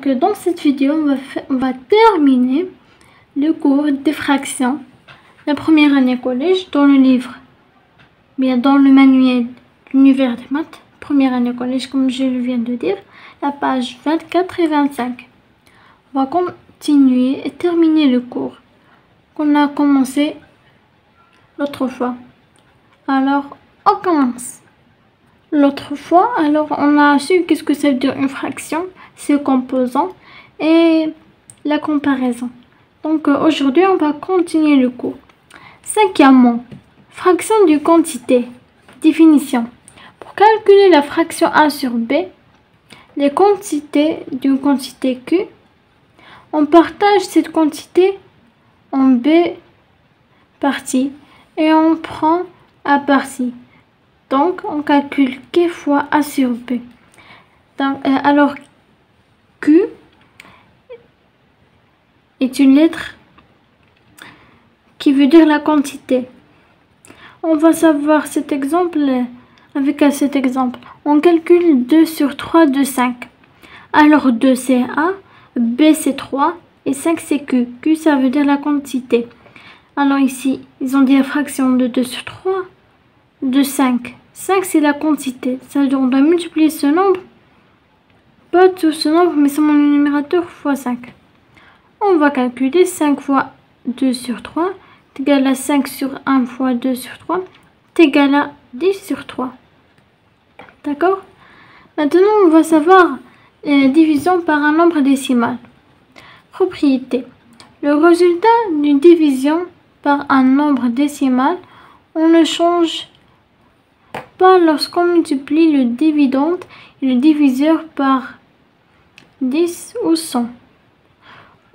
Donc dans cette vidéo, on va terminer le cours des fractions, la première année collège, dans le livre, bien dans le manuel l'univers des maths, première année collège comme je viens de dire, la page 24 et 25. On va continuer et terminer le cours qu'on a commencé l'autre fois. Alors on commence. L'autre fois, alors on a su qu'est-ce que ça veut dire une fraction, ses composants et la comparaison. Donc aujourd'hui, on va continuer le cours. Cinquièmement, fraction d'une quantité. Définition. Pour calculer la fraction A sur B, les quantités d'une quantité Q, on partage cette quantité en B parties et on prend A partie. Donc, on calcule Q fois A sur B. Donc, alors, Q est une lettre qui veut dire la quantité. On va savoir cet exemple avec cet exemple. On calcule 2 sur 3 de 5. Alors, 2 c'est A, B c'est 3 et 5 c'est Q. Q, ça veut dire la quantité. Alors ici, ils ont dit la fraction de 2 sur 3 de 5. 5 c'est la quantité, ça veut dire on doit multiplier ce nombre, pas tout ce nombre mais c'est mon numérateur fois 5. On va calculer 5 fois 2 sur 3 est égal à 5 sur 1 fois 2 sur 3 est égal à 10 sur 3. D'accord? Maintenant on va savoir la division par un nombre décimal. Propriété. Le résultat d'une division par un nombre décimal, on ne change pas lorsqu'on multiplie le dividende et le diviseur par 10 ou 100,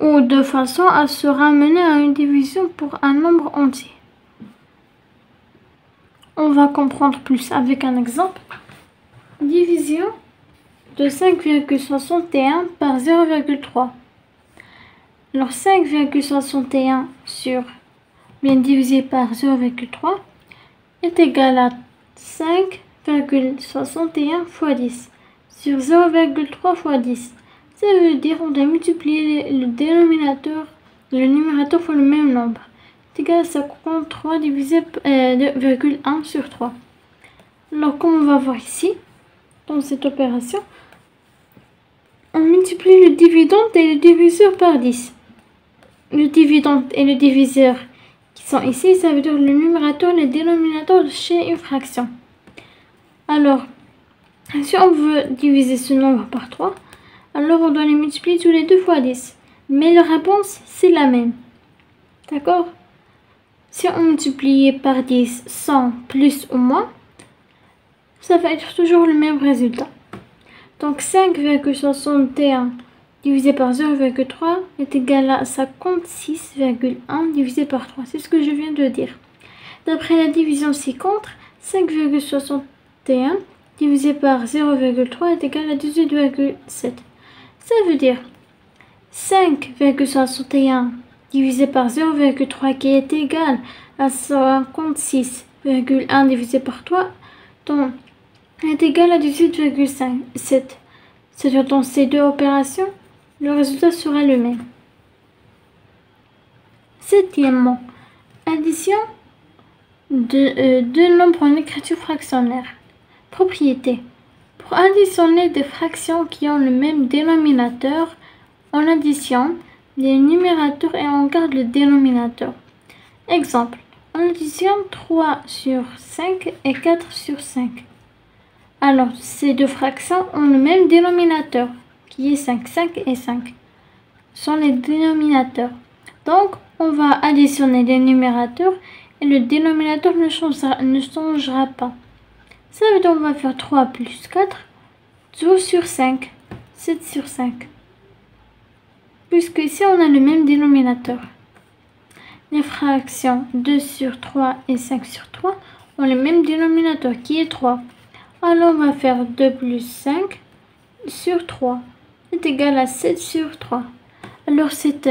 ou de façon à se ramener à une division pour un nombre entier. On va comprendre plus avec un exemple. Division de 5,61 par 0,3. Alors 5,61 sur bien divisé par 0,3 est égal à 5,61 fois 10 sur 0,3 fois 10. Ça veut dire on doit multiplier le dénominateur et le numérateur fois le même nombre. C'est égal à 53 divisé par 2,1 sur 3. Alors comme on va voir ici, dans cette opération, on multiplie le dividende et le diviseur par 10. Le dividende et le diviseur qui sont ici, ça veut dire le numérateur et le dénominateur de chez une fraction. Alors, si on veut diviser ce nombre par 3, alors on doit les multiplier tous les deux fois 10. Mais la réponse, c'est la même. D'accord? Si on multiplie par 10 100 plus ou moins, ça va être toujours le même résultat. Donc 5,61 divisé par 0,3 est égal à 56,1 divisé par 3. C'est ce que je viens de dire. D'après la division ci-contre, 5,61 divisé par 0,3 est égal à 18,7. Ça veut dire 5,61 divisé par 0,3 qui est égal à 56,1 divisé par 3 donc, est égal à 18,7. C'est-à-dire dans ces deux opérations, le résultat sera le même. Septièmement, addition de deux nombres en écriture fractionnaire. Propriété. Pour additionner des fractions qui ont le même dénominateur, on additionne les numérateurs et on garde le dénominateur. Exemple, on additionne 3 sur 5 et 4 sur 5. Alors, ces deux fractions ont le même dénominateur, qui est 5. 5 et 5 sont les dénominateurs. Donc, on va additionner les numérateurs et le dénominateur ne changera pas. Ça veut dire qu'on va faire 3 plus 4, 12 sur 5, 7 sur 5. Puisque ici, on a le même dénominateur. Les fractions 2 sur 3 et 5 sur 3 ont le même dénominateur, qui est 3. Alors, on va faire 2 plus 5 sur 3 est égal à 7 sur 3. Alors, cette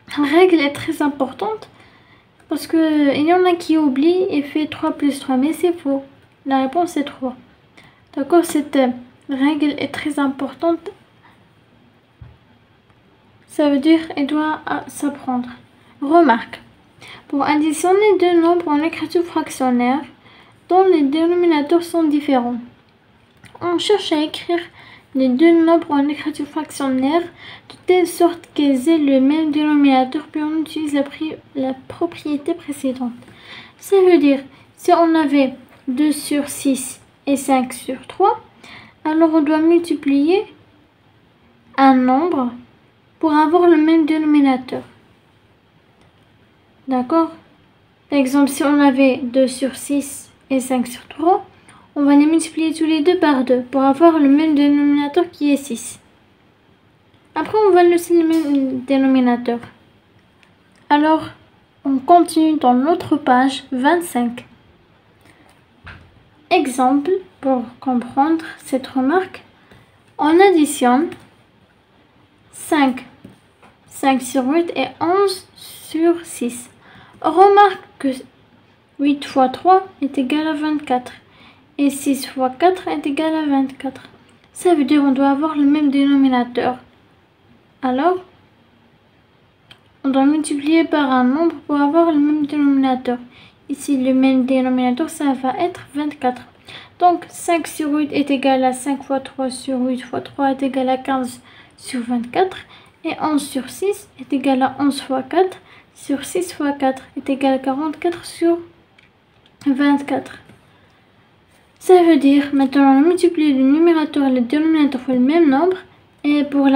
règle est très importante parce qu'il y en a qui oublient et fait 3 plus 3, mais c'est faux. La réponse est 3. D'accord, cette règle est très importante Ça veut dire il doit s'apprendre. Remarque. Pour additionner deux nombres en écriture fractionnaire dont les dénominateurs sont différents, on cherche à écrire les deux nombres en écriture fractionnaire de telle sorte qu'ils aient le même dénominateur, puis on utilise la propriété précédente. Ça veut dire, si on avait 2 sur 6 et 5 sur 3, alors on doit multiplier un nombre pour avoir le même dénominateur. D'accord? Par exemple, si on avait 2 sur 6 et 5 sur 3, on va les multiplier tous les deux par 2 pour avoir le même dénominateur qui est 6. Après, on va laisser le même dénominateur. Alors, on continue dans notre page 25. Exemple, pour comprendre cette remarque, on additionne 5 sur 8 et 11 sur 6. On remarque que 8 fois 3 est égal à 24. Et 6 fois 4 est égal à 24. Ça veut dire qu'on doit avoir le même dénominateur. Alors, on doit multiplier par un nombre pour avoir le même dénominateur. Ici, le même dénominateur, ça va être 24. Donc, 5 sur 8 est égal à 5 fois 3 sur 8 fois 3 est égal à 15 sur 24. Et 11 sur 6 est égal à 11 fois 4 sur 6 fois 4 est égal à 44 sur 24. Ça veut dire, maintenant, on multiplie le numérateur et le dénominateur pour le même nombre, et pour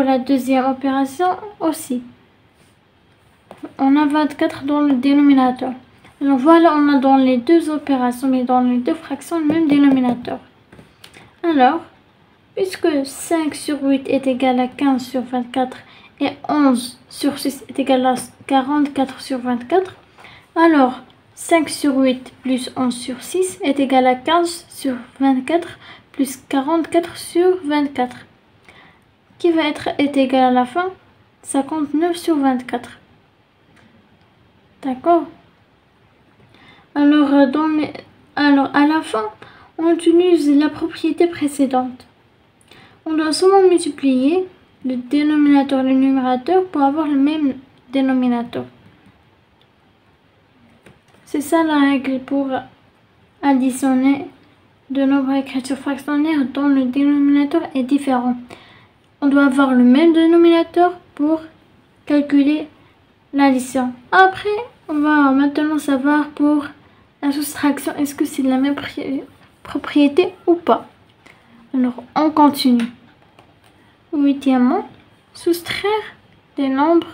la deuxième opération aussi. On a 24 dans le dénominateur. Alors voilà, on a dans les deux opérations, mais dans les deux fractions, le même dénominateur. Alors, puisque 5 sur 8 est égal à 15 sur 24, et 11 sur 6 est égal à 44 sur 24, alors 5 sur 8 plus 11 sur 6 est égal à 15 sur 24 plus 44 sur 24, qui va être égal à la fin 59 sur 24. D'accord? Alors, à la fin, on utilise la propriété précédente. On doit seulement multiplier le dénominateur et le numérateur pour avoir le même dénominateur. C'est ça la règle pour additionner deux nombres à écriture fractionnaire dont le dénominateur est différent. On doit avoir le même dénominateur pour calculer l'addition. Après, on va maintenant savoir pour la soustraction, est-ce que c'est la même propriété ou pas. Alors, on continue. Huitièmement, soustraire des nombres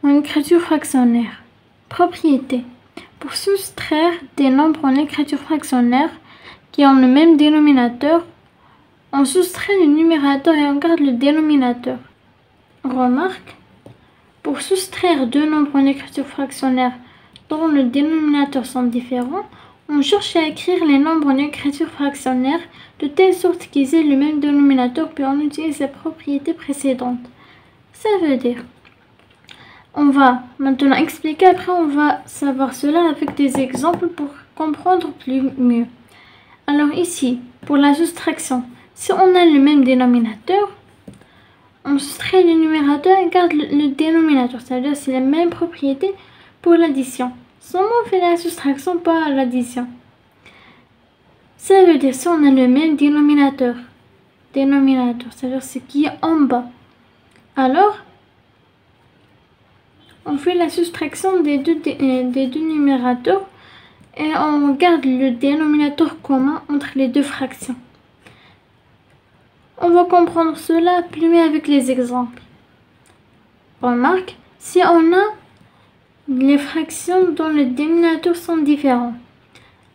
en écriture fractionnaire. Propriété. Pour soustraire des nombres en écriture fractionnaire qui ont le même dénominateur, on soustrait le numérateur et on garde le dénominateur. Remarque, pour soustraire deux nombres en écriture fractionnaire dont le dénominateur sont différents, on cherche à écrire les nombres en écriture fractionnaire de telle sorte qu'ils aient le même dénominateur, puis on utilise la propriété précédente. Ça veut dire, on va maintenant expliquer, après on va savoir cela avec des exemples pour comprendre mieux. Alors ici, pour la soustraction, si on a le même dénominateur, on soustrait le numérateur et garde le dénominateur, c'est-à-dire c'est la même propriété pour l'addition. Seulement on fait la soustraction, pas l'addition. Ça veut dire si on a le même dénominateur, c'est-à-dire ce qui est en bas, alors on fait la soustraction des deux numérateurs et on garde le dénominateur commun entre les deux fractions. On va comprendre cela plus mieux avec les exemples. Remarque, si on a les fractions dont les dénominateurs sont différents,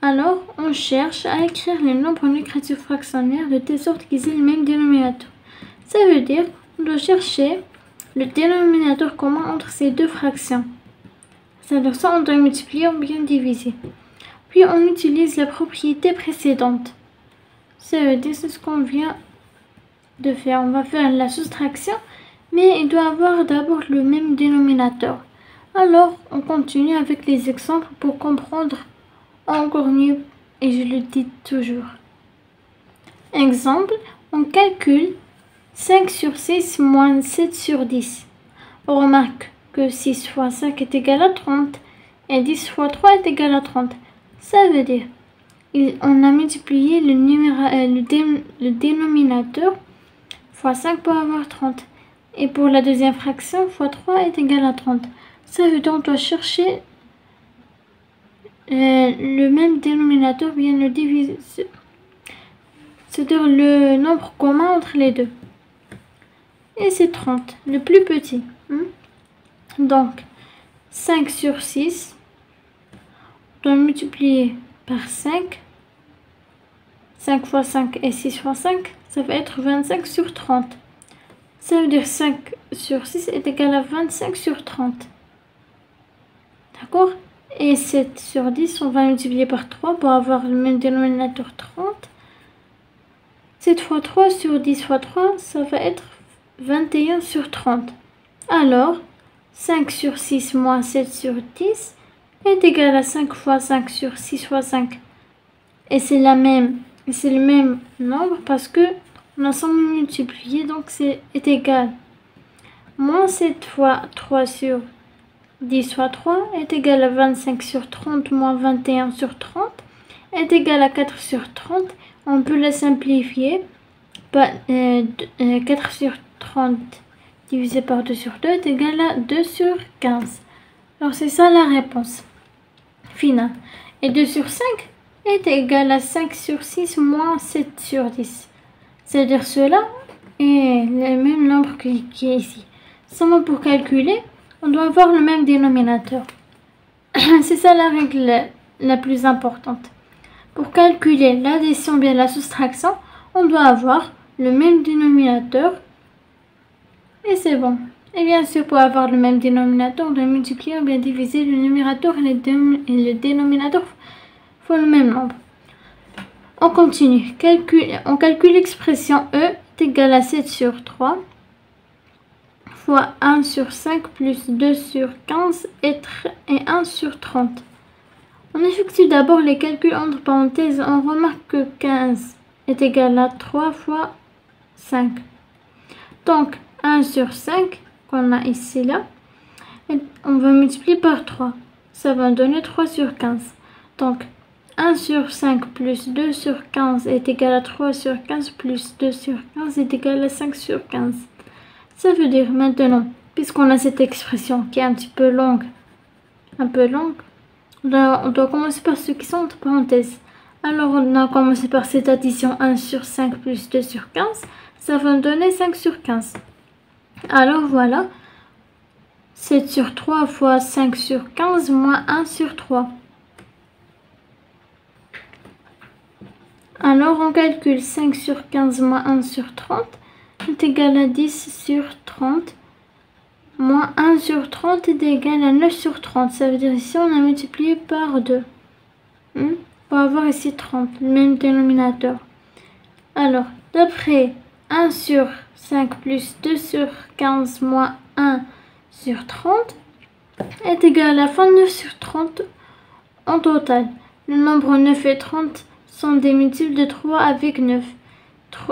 alors on cherche à écrire les nombres en écriture fractionnaire de telle sorte qu'ils aient le même dénominateur. Ça veut dire qu'on doit chercher le dénominateur commun entre ces deux fractions. C'est-à-dire ça, on doit multiplier ou bien diviser. Puis on utilise la propriété précédente. Ça veut dire c'est ce qu'on vient de faire. On va faire la soustraction, mais il doit avoir d'abord le même dénominateur. Alors, on continue avec les exemples pour comprendre encore mieux, et je le dis toujours. Exemple, on calcule 5 sur 6 moins 7 sur 10. On remarque que 6 fois 5 est égal à 30 et 10 fois 3 est égal à 30. Ça veut dire on a multiplié le dénominateur fois 5 pour avoir 30. Et pour la deuxième fraction, fois 3 est égal à 30. Ça veut dire qu'on doit chercher le même dénominateur, bien le diviser. C'est-à-dire le nombre commun entre les deux. Et c'est 30, le plus petit. Donc, 5 sur 6, on doit multiplier par 5. 5 fois 5 et 6 fois 5, ça va être 25 sur 30. Ça veut dire 5 sur 6 est égal à 25 sur 30. D'accord? Et 7 sur 10, on va multiplier par 3 pour avoir le même dénominateur 30. 7 fois 3 sur 10 fois 3, ça va être 21 sur 30. Alors, 5 sur 6 moins 7 sur 10 est égal à 5 fois 5 sur 6 fois 5. Et c'est le même nombre parce que on a ensemble multiplié, donc est égal. Moins 7 fois 3 sur 10 fois 3 est égal à 25 sur 30 moins 21 sur 30 est égal à 4 sur 30. On peut la simplifier. 4 sur 30 divisé par 2 sur 2 est égal à 2 sur 15. Alors c'est ça la réponse finale. Et 2 sur 5 est égal à 5 sur 6 moins 7 sur 10. C'est-à-dire cela est le même nombre qui est ici. Seulement pour calculer, on doit avoir le même dénominateur. C'est ça la règle la plus importante. Pour calculer l'addition bien la soustraction, on doit avoir le même dénominateur. Et c'est bon. Et bien sûr, pour avoir le même dénominateur, on doit multiplier ou bien diviser le numérateur et le dénominateur fois le même nombre. On continue. On calcule l'expression E est égale à 7 sur 3 fois 1 sur 5 plus 2 sur 15 et 1 sur 30. On effectue d'abord les calculs entre parenthèses. On remarque que 15 est égal à 3 fois 5. Donc, 1 sur 5, qu'on a ici là, et on va multiplier par 3. Ça va donner 3 sur 15. Donc, 1 sur 5 plus 2 sur 15 est égal à 3 sur 15 plus 2 sur 15 est égal à 5 sur 15. Ça veut dire maintenant, puisqu'on a cette expression qui est un petit peu longue, on doit commencer par ceux qui sont entre parenthèses. Alors on a commencé par cette addition 1 sur 5 plus 2 sur 15, ça va donner 5 sur 15. Alors voilà, 7 sur 3 fois 5 sur 15 moins 1 sur 3. Alors on calcule 5 sur 15 moins 1 sur 30 est égal à 10 sur 30 moins 1 sur 30 est égal à 9 sur 30. Ça veut dire ici on a multiplié par 2. Pour avoir ici 30, le même dénominateur. Alors, d'après 1 sur 5 plus 2 sur 15 moins 1 sur 30 est égal à 29 sur 30 en total. Le nombre 9 et 30 sont des multiples de 3 avec 9.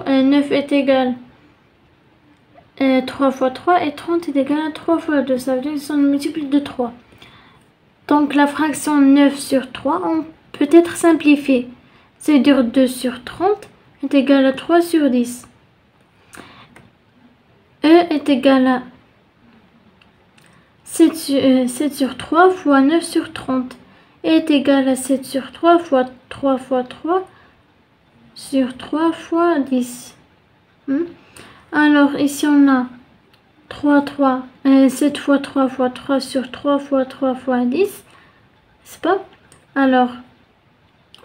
9 est égal à 3 fois 3 et 30 est égal à 3 fois 2. Ça veut dire qu'ils sont des multiples de 3. Donc la fraction 9 sur 3, on peut être simplifiée. C'est-à-dire 2 sur 30 est égal à 3 sur 10. E est égal à 7 sur 3 fois 9 sur 30. E est égal à 7 sur 3 fois 3 fois 3 sur 3 fois 10. Alors ici on a 7 fois 3 fois 3 sur 3 fois 3 fois 10. C'est pas? Alors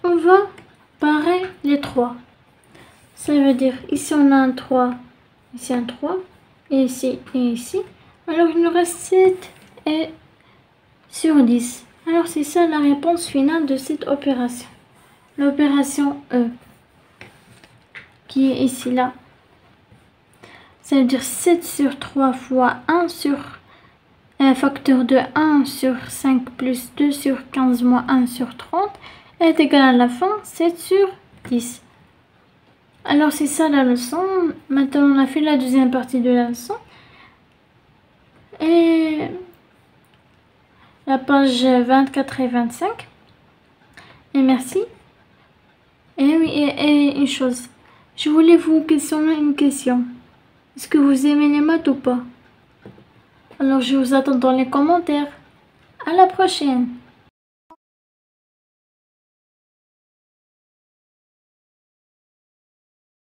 on va parer les 3. Ça veut dire ici on a un 3, ici un 3, et ici et ici. Alors il nous reste 7 et sur 10. Alors c'est ça la réponse finale de cette opération. L'opération E, qui est ici là. Ça veut dire 7 sur 3 fois 1 sur facteur de 1 sur 5 plus 2 sur 15 moins 1 sur 30 est égal à la fin 7 sur 10. Alors c'est ça la leçon. Maintenant on a fait la deuxième partie de la leçon. Et la page 24 et 25. Et merci. Et oui, et une chose. Je voulais vous questionner une question. Est-ce que vous aimez les maths ou pas? Alors je vous attends dans les commentaires. À la prochaine.